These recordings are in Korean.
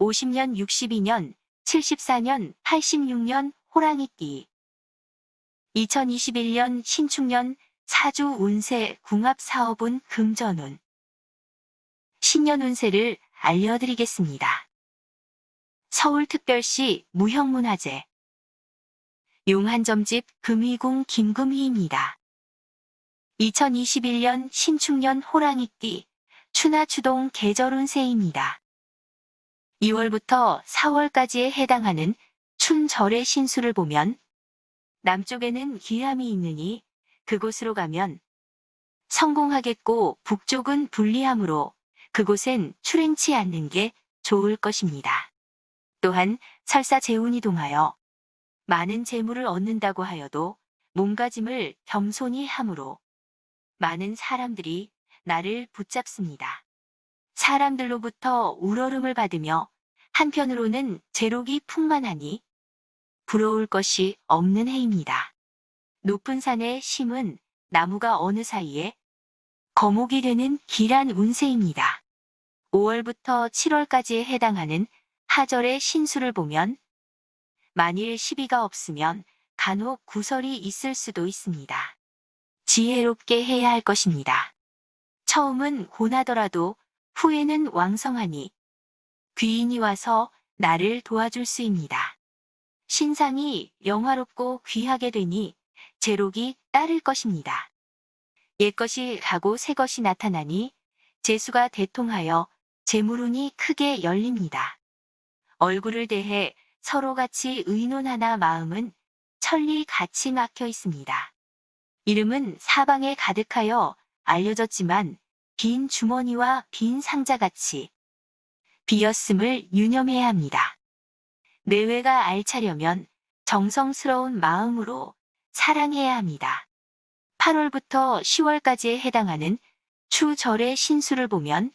50년, 62년, 74년, 86년 호랑이띠. 2021년 신축년 사주 운세 궁합 사업운 금전운. 신년 운세를 알려드리겠습니다. 서울특별시 무형문화재 용한점집 금위궁 김금희입니다. 2021년 신축년 호랑이띠 추나추동 계절운세입니다. 2월부터 4월까지에 해당하는 춘절의 신수를 보면 남쪽에는 기함이 있으니 그곳으로 가면 성공하겠고 북쪽은 불리하므로 그곳엔 출행치 않는 게 좋을 것입니다. 또한 설사 재운이 동하여 많은 재물을 얻는다고 하여도 몸가짐을 겸손히 함으로 많은 사람들이 나를 붙잡습니다. 사람들로부터 우러름을 받으며 한편으로는 재록이 풍만하니 부러울 것이 없는 해입니다. 높은 산에 심은 나무가 어느 사이에 거목이 되는 길한 운세입니다. 5월부터 7월까지에 해당하는 하절의 신수를 보면 만일 시비가 없으면 간혹 구설이 있을 수도 있습니다. 지혜롭게 해야 할 것입니다. 처음은 고나더라도 후에는 왕성하니 귀인이 와서 나를 도와줄 수입니다. 신상이 영화롭고 귀하게 되니 재록이 따를 것입니다. 옛것이 가고 새것이 나타나니 재수가 대통하여 재물운이 크게 열립니다. 얼굴을 대해 서로 같이 의논하나 마음은 천리 같이 막혀 있습니다. 이름은 사방에 가득하여 알려졌지만 빈 주머니와 빈 상자같이 비었음을 유념해야 합니다. 내외가 알차려면 정성스러운 마음으로 사랑해야 합니다. 8월부터 10월까지에 해당하는 추절의 신수를 보면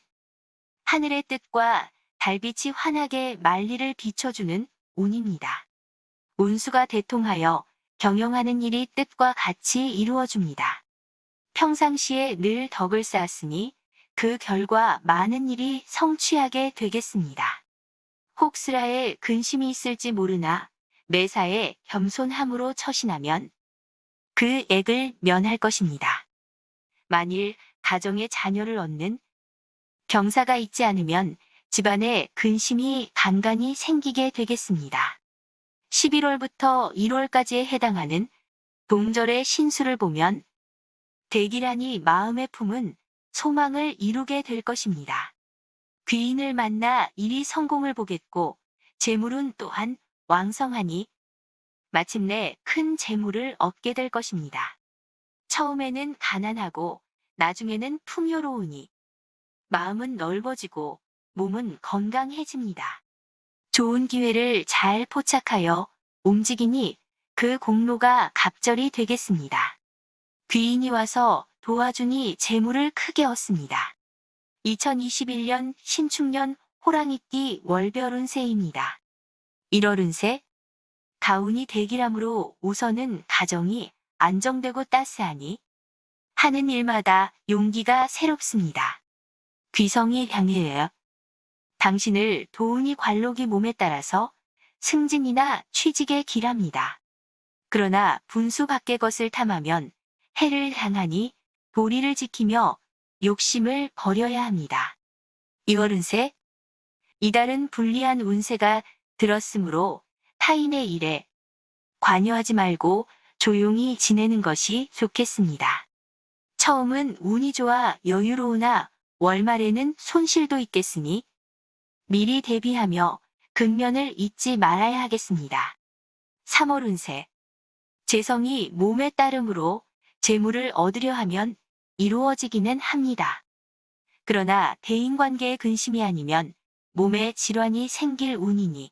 하늘의 뜻과 달빛이 환하게 만리를 비춰주는 운입니다. 운수가 대통하여 경영하는 일이 뜻과 같이 이루어집니다. 평상시에 늘 덕을 쌓았으니 그 결과 많은 일이 성취하게 되겠습니다. 혹스라에 근심이 있을지 모르나 매사에 겸손함으로 처신하면 그 액을 면할 것입니다. 만일 가정에 자녀를 얻는 경사가 있지 않으면 집안에 근심이 간간히 생기게 되겠습니다. 11월부터 1월까지에 해당하는 동절의 신수를 보면 대기란이 마음에 품은 소망을 이루게 될 것입니다. 귀인을 만나 일이 성공을 보겠고 재물은 또한 왕성하니 마침내 큰 재물을 얻게 될 것입니다. 처음에는 가난하고 나중에는 풍요로우니 마음은 넓어지고 몸은 건강해집니다. 좋은 기회를 잘 포착하여 움직이니 그 공로가 갑절이 되겠습니다. 귀인이 와서 도와주니 재물을 크게 얻습니다. 2021년 신축년 호랑이띠 월별운세입니다. 1월운세 가운이 대기람으로 우선은 가정이 안정되고 따스하니 하는 일마다 용기가 새롭습니다. 귀성이 향해요. 당신을 도운이 관록이 몸에 따라서 승진이나 취직에 길합니다. 그러나 분수 밖의 것을 탐하면 해를 향하니 도리를 지키며 욕심을 버려야 합니다. 2월 운세 이달은 불리한 운세가 들었으므로 타인의 일에 관여하지 말고 조용히 지내는 것이 좋겠습니다. 처음은 운이 좋아 여유로우나 월말에는 손실도 있겠으니 미리 대비하며 근면을 잊지 말아야 하겠습니다. 3월 운세 재성이 몸에 따르므로 재물을 얻으려 하면 이루어지기는 합니다. 그러나 대인관계의 근심이 아니면 몸에 질환이 생길 운이니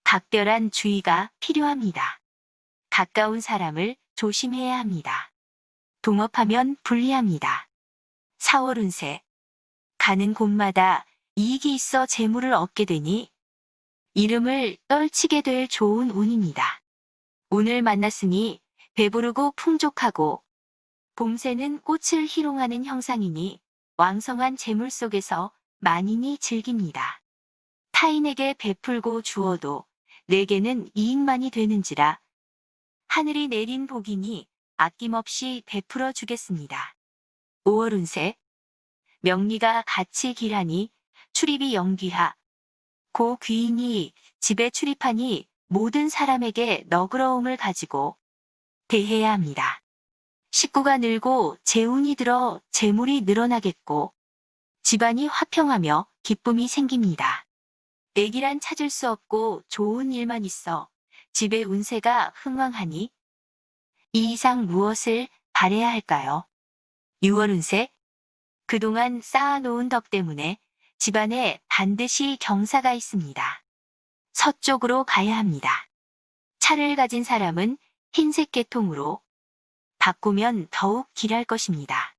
각별한 주의가 필요합니다. 가까운 사람을 조심해야 합니다. 동업하면 불리합니다. 4월 운세 가는 곳마다 이익이 있어 재물을 얻게 되니 이름을 떨치게 될 좋은 운입니다. 운을 만났으니 배부르고 풍족하고 봄새는 꽃을 희롱하는 형상이니 왕성한 재물 속에서 만인이 즐깁니다. 타인에게 베풀고 주어도 내게는 이익만이 되는지라. 하늘이 내린 복이니 아낌없이 베풀어 주겠습니다. 5월 운세. 명리가 같이 길하니 출입이 영귀하. 고 귀인이 집에 출입하니 모든 사람에게 너그러움을 가지고 대해야 합니다. 식구가 늘고 재운이 들어 재물이 늘어나겠고 집안이 화평하며 기쁨이 생깁니다. 애기란 찾을 수 없고 좋은 일만 있어 집의 운세가 흥왕하니 이 이상 무엇을 바라야 할까요? 6월 운세. 그동안 쌓아놓은 덕 때문에 집안에 반드시 경사가 있습니다. 서쪽으로 가야 합니다. 차를 가진 사람은 흰색 계통으로 바꾸면 더욱 길할 것입니다.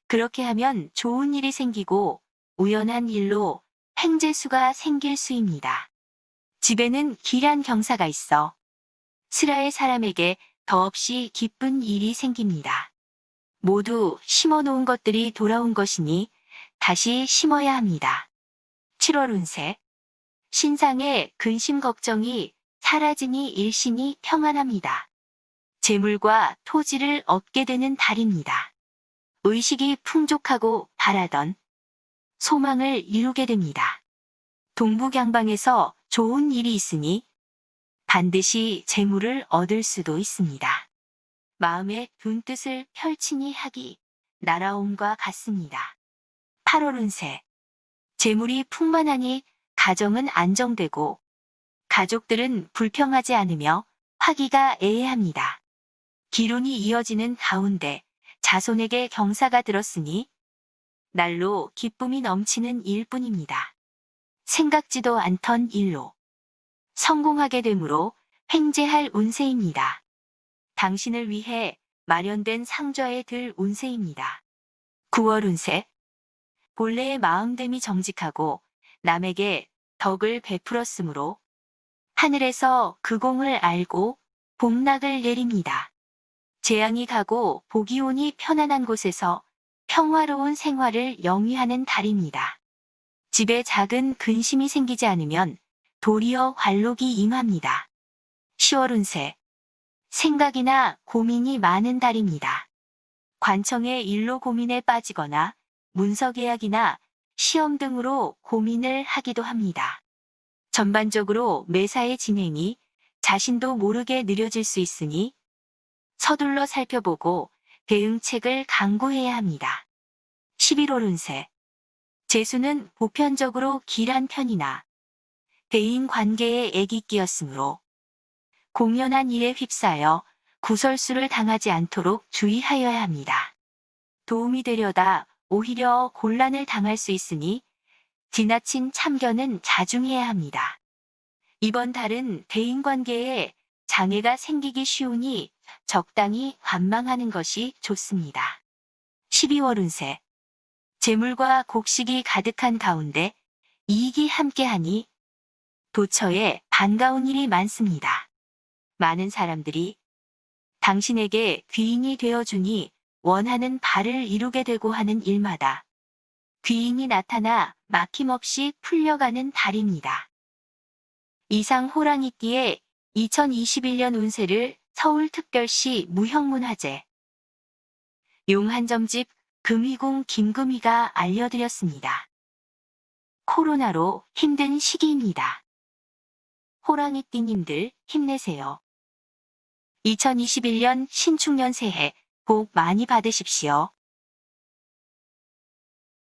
그렇게 하면 좋은 일이 생기고 우연한 일로 행재수가 생길 수입니다. 집에는 길한 경사가 있어 슬하의 사람에게 더없이 기쁜 일이 생깁니다. 모두 심어놓은 것들이 돌아온 것이니 다시 심어야 합니다. 7월 운세. 신상의 근심 걱정이 사라지니 일신이 평안합니다. 재물과 토지를 얻게 되는 달입니다. 의식이 풍족하고 바라던 소망을 이루게 됩니다. 동북양방에서 좋은 일이 있으니 반드시 재물을 얻을 수도 있습니다. 마음에 둔 뜻을 펼치니 학이 날아옴과 같습니다. 8월 운세. 재물이 풍만하니 가정은 안정되고 가족들은 불평하지 않으며 화기가 애애합니다. 기론이 이어지는 가운데 자손에게 경사가 들었으니 날로 기쁨이 넘치는 일뿐입니다. 생각지도 않던 일로 성공하게 되므로 횡재할 운세입니다. 당신을 위해 마련된 상좌에 들 운세입니다. 9월 운세. 본래의 마음됨이 정직하고 남에게 덕을 베풀었으므로 하늘에서 그 공을 알고 복락을 내립니다. 재앙이 가고 복이 오니 편안한 곳에서 평화로운 생활을 영위하는 달입니다. 집에 작은 근심이 생기지 않으면 도리어 관록이 임합니다. 10월 운세. 생각이나 고민이 많은 달입니다. 관청의 일로 고민에 빠지거나 문서 계약이나 시험 등으로 고민을 하기도 합니다. 전반적으로 매사의 진행이 자신도 모르게 느려질 수 있으니 서둘러 살펴보고 대응책을 강구해야 합니다. 11월 운세. 재수는 보편적으로 길한 편이나 대인 관계에 액이 끼었으므로 공연한 일에 휩싸여 구설수를 당하지 않도록 주의하여야 합니다. 도움이 되려다 오히려 곤란을 당할 수 있으니 지나친 참견은 자중해야 합니다. 이번 달은 대인관계에 장애가 생기기 쉬우니 적당히 관망하는 것이 좋습니다. 12월 운세. 재물과 곡식이 가득한 가운데 이익이 함께하니 도처에 반가운 일이 많습니다. 많은 사람들이 당신에게 귀인이 되어주니 원하는 바를 이루게 되고 하는 일마다 귀인이 나타나 막힘없이 풀려가는 달입니다. 이상 호랑이띠의 2021년 운세를 서울특별시 무형문화재 용한점집 금이궁 김금희가 알려드렸습니다. 코로나로 힘든 시기입니다. 호랑이띠님들 힘내세요. 2021년 신축년 새해 복 많이 받으십시오.